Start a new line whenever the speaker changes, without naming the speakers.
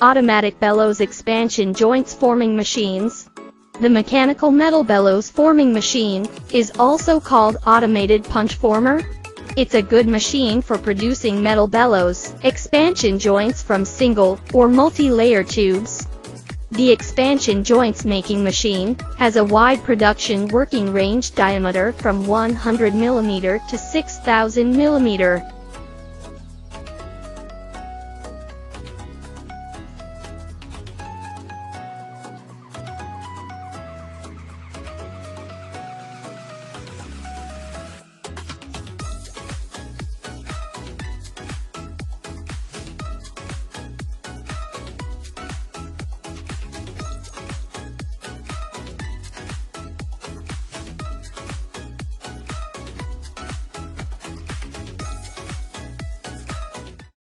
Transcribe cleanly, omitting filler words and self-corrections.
Automatic bellows expansion joints forming machines. The mechanical metal bellows forming machine is also called automated punch former. It's a good machine for producing metal bellows expansion joints from single or multi-layer tubes. The expansion joints making machine has a wide production working range diameter from 100 mm to 6,000 mm.